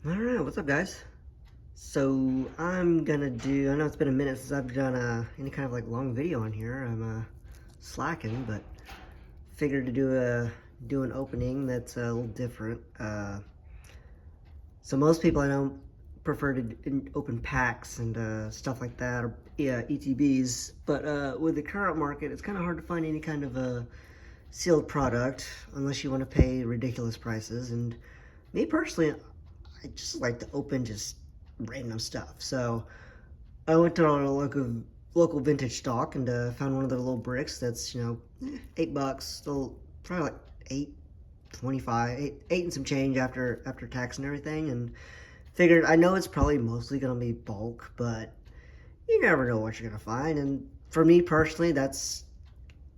Alright, what's up guys? So I'm gonna do, I know it's been a minute since I've done any kind of like long video on here. I'm slacking, but figured to do an opening that's a little different. So most people I know prefer to open packs and stuff like that, or yeah, ETBs. But with the current market, it's kind of hard to find any kind of a sealed product unless you want to pay ridiculous prices. And me personally, I just like to open just random stuff. So I went to our local vintage stock and found one of their little bricks that's $8, still probably like 8.25, eight and some change after tax and everything. And figured I know it's probably mostly gonna be bulk, but you never know what you're gonna find. And for me personally,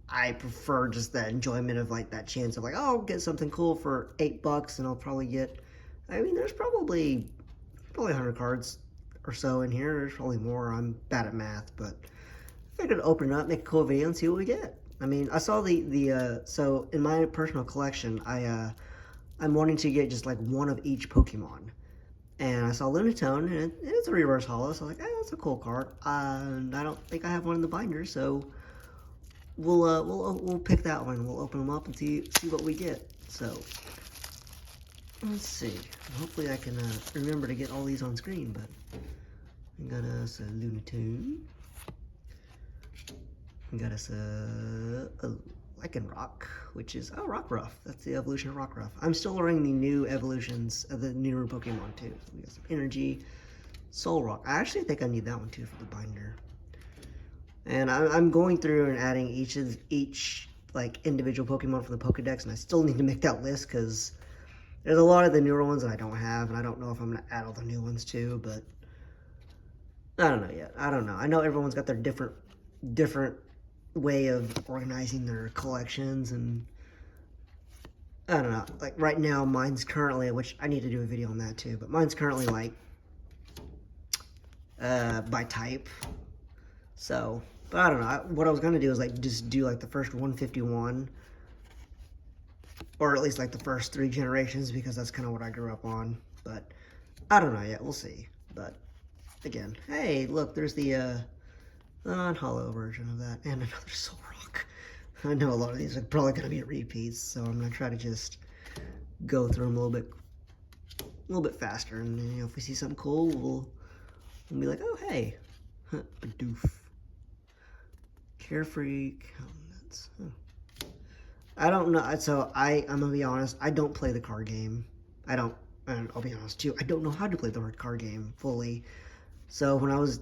I prefer just the enjoyment of like that chance of like, oh, I'll get something cool for $8 and I'll probably get, I mean, there's probably 100 cards or so in here. There's probably more. I'm bad at math, but I could open it up, make a cool video, and see what we get. I mean, I saw so in my personal collection, I'm wanting to get just like one of each Pokemon. And I saw Lunatone, and it's a reverse holo, so I was like, that's a cool card. And I don't think I have one in the binder, so we'll pick that one. We'll open them up and see what we get. So let's see. Hopefully I can remember to get all these on screen, but we got us a Lunatone. We got us a Lycanroc, which is, oh, Rockruff. That's the evolution of Rockruff. I'm still learning the new evolutions of the newer Pokemon, too. So we got some Energy, Solrock. I actually think I need that one, too, for the binder. And I'm going through and adding each like individual Pokemon from the Pokedex, and I still need to make that list because there's a lot of the newer ones that I don't have, and I don't know if I'm gonna add all the new ones too. But I don't know yet. I don't know. I know everyone's got their different way of organizing their collections, and I don't know. Like right now, mine's currently, which I need to do a video on that too. But mine's currently like by type. So, but I don't know. What I was gonna do is like just do like the first 151, or at least like the first 3 generations, because that's kind of what I grew up on. But I don't know yet. We'll see. But again, hey, look, there's the non-holo version of that, and another Solrock. I know a lot of these are probably gonna be repeats, so I'm gonna try to just go through them a little bit faster, and then, if we see something cool, we'll be like, oh hey, Bidoof. Carefree Countenance. Huh. I don't know. So I'm gonna be honest. I don't play the card game. I don't. And I'll be honest too. I don't know how to play the card game fully. So when I was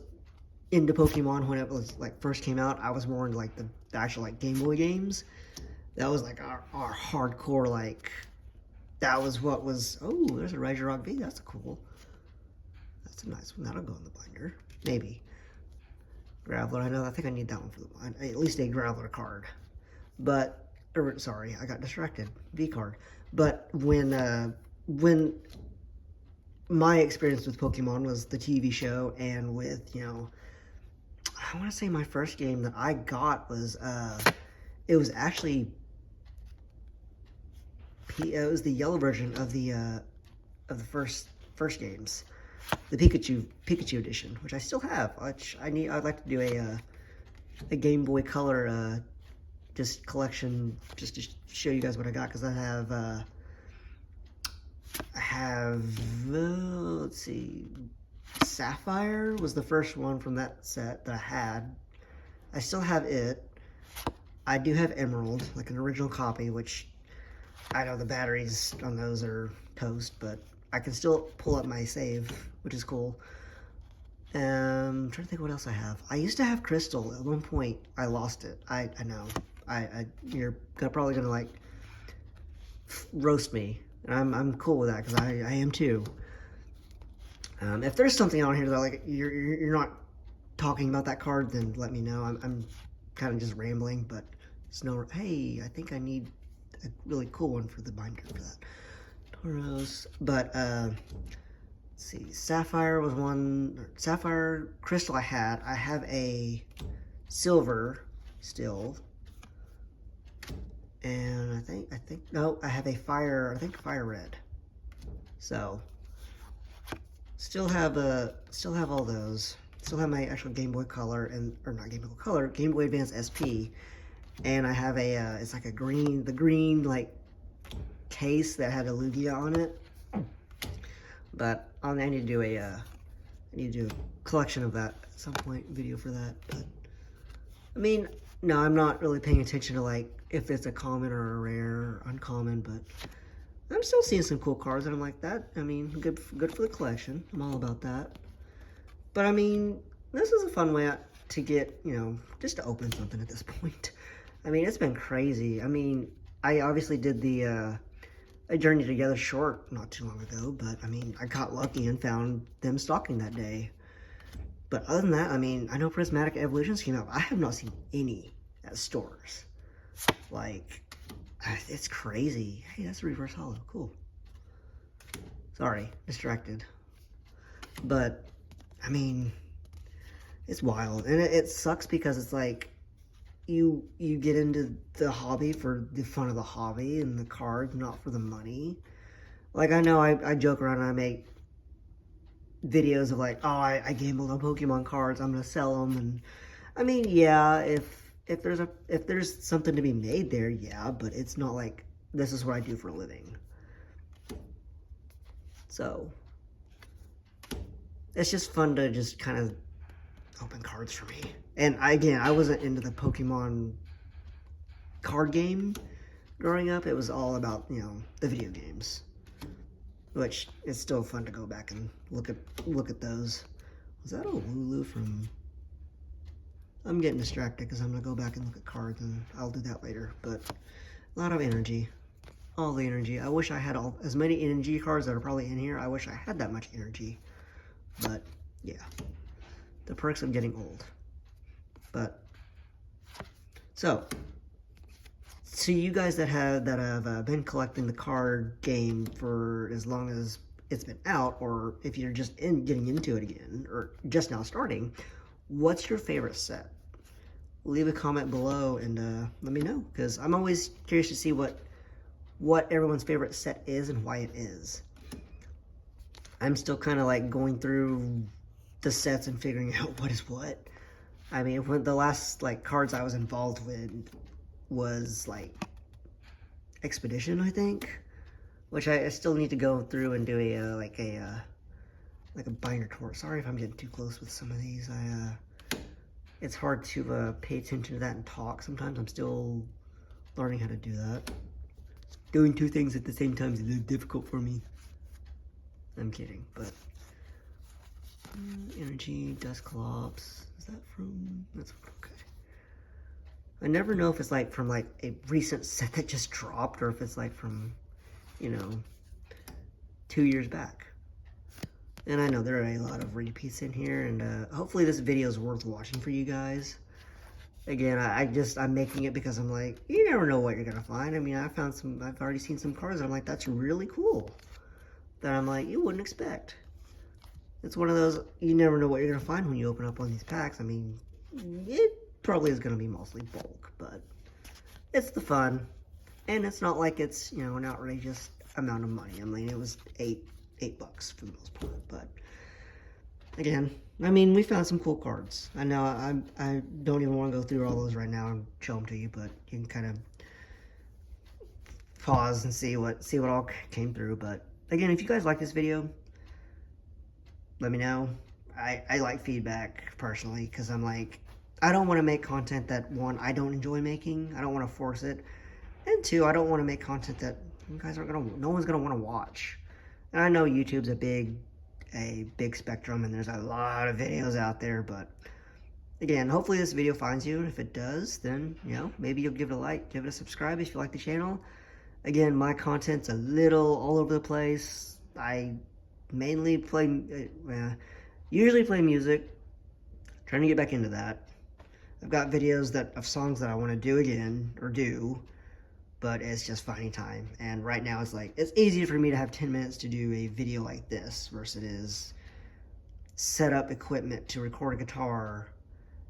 into Pokemon, when it was like first came out, I was more into like the actual like Game Boy games. That was like our hardcore like. That was what was. Oh, there's a Regirock V. That's cool. That's a nice one. That'll go in the binder. Maybe. Graveler, I think I need that one for the at least a Graveler card. But, sorry, I got distracted. V card. But when my experience with Pokemon was the TV show, and with, I want to say my first game that I got was, it was actually, it was the yellow version of the first games. The Pikachu edition, which I still have. Which I'd like to do a Game Boy Color just collection, just to show you guys what I got, because I have let's see, Sapphire was the first one from that set that I had. I still have it. I do have Emerald, like an original copy, which I know the batteries on those are toast, but I can still pull up my save, which is cool. I'm trying to think what else I have. I used to have Crystal. At one point, I lost it. I know. You're probably gonna like roast me, and I'm cool with that because I am too. If there's something on here that like you're not talking about that card, then let me know. I'm kind of just rambling, but it's no. Hey, I think I need a really cool one for the binder for that. Tauros, but let's see, Sapphire was one. Sapphire, Crystal I have a Silver still, and I think no, I have a Fire. I think Fire Red. So still have all those. Still have my actual Game Boy Color or not Game Boy Color, Game Boy Advance SP, and I have a it's like the green like case that had a Lugia on it. But I need to do I need to do a collection of that at some point, video for that. But I mean, no, I'm not really paying attention to like if it's a common or a rare or uncommon, but I'm still seeing some cool cards, and I'm like that. I mean, good for the collection. I'm all about that. But I mean, this is a fun way to get, you know, just to open something at this point. I mean, it's been crazy. I mean, I obviously did the A Journey Together short not too long ago, but I mean, I got lucky and found them stocking that day. But other than that, I mean, I know Prismatic Evolutions came out. I have not seen any at stores. Like, it's crazy. Hey, that's a reverse holo. Cool. Sorry, distracted. But, I mean, it's wild. And it sucks because it's like, you get into the hobby for the fun of the hobby and the cards, not for the money. Like, I know I joke around and I make videos of like, oh, I gambled on Pokemon cards, I'm gonna sell them. And I mean, yeah, if there's something to be made there, yeah, but it's not like this is what I do for a living. So it's just fun to just kind of open cards for me. And again, I wasn't into the Pokemon card game growing up. It was all about, you know, the video games, which is still fun to go back and look at those. Was that a Lulu from... I'm getting distracted because I'm going to go back and look at cards, and I'll do that later. But a lot of energy. All the energy. I wish I had as many energy cards that are probably in here. I wish I had that much energy. But, yeah. The perks of getting old. But, so you guys that have been collecting the card game for as long as it's been out, or if you're just getting into it again, or just now starting, what's your favorite set? Leave a comment below and let me know, because I'm always curious to see what everyone's favorite set is and why it is. I'm still kind of like going through the sets and figuring out what is what. I mean, when the last like cards I was involved with was like Expedition, I think, which I still need to go through and do like a binder tour. Sorry if I'm getting too close with some of these. It's hard to pay attention to that and talk. Sometimes I'm still learning how to do that. Doing two things at the same time is a little difficult for me. I'm kidding, but Energy, Dusclops. Is that from? That's okay. I never know if it's like from like a recent set that just dropped, or if it's like from, you know, 2 years back. And I know there are a lot of repeats in here, and hopefully this video is worth watching for you guys. Again, I'm making it because I'm like, you never know what you're gonna find. I mean, I've already seen some cards that I'm like, that's really cool. That I'm like, you wouldn't expect. It's one of those, you never know what you're gonna find when you open up one of these packs. I mean, it probably is gonna be mostly bulk, but it's the fun. And it's not like it's, you know, an outrageous amount of money. I mean, it was $8 for the most part, but again, I mean, we found some cool cards. I know I don't even want to go through all those right now and show them to you, but you can kind of pause and see what all came through. But again, if you guys like this video, let me know. I like feedback personally, because I'm like, I don't want to make content that, one, I don't enjoy making. I don't want to force it. And two, I don't want to make content that you guys no one's gonna want to watch. And I know YouTube's a big spectrum, and there's a lot of videos out there, but again, hopefully this video finds you, and if it does, then, you know, maybe you'll give it a like, give it a subscribe if you like the channel. Again, my content's a little all over the place. I mainly usually play music, trying to get back into that. I've got videos of songs that I want to do again, or do, but it's just finding time. And right now it's like, it's easier for me to have 10 minutes to do a video like this versus it is set up equipment to record a guitar.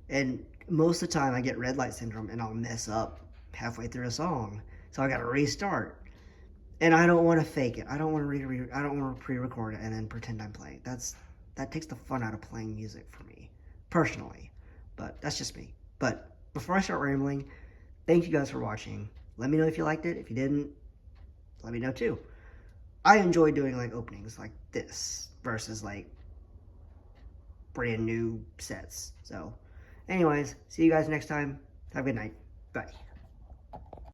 And most of the time I get red light syndrome and I'll mess up halfway through a song. So I gotta restart. And I don't want to fake it. I don't want to I don't want to pre-record it and then pretend I'm playing. That takes the fun out of playing music for me, personally. But that's just me. But before I start rambling, thank you guys for watching. Let me know if you liked it. If you didn't, let me know too. I enjoy doing like openings like this versus like brand new sets. So anyways, see you guys next time. Have a good night. Bye.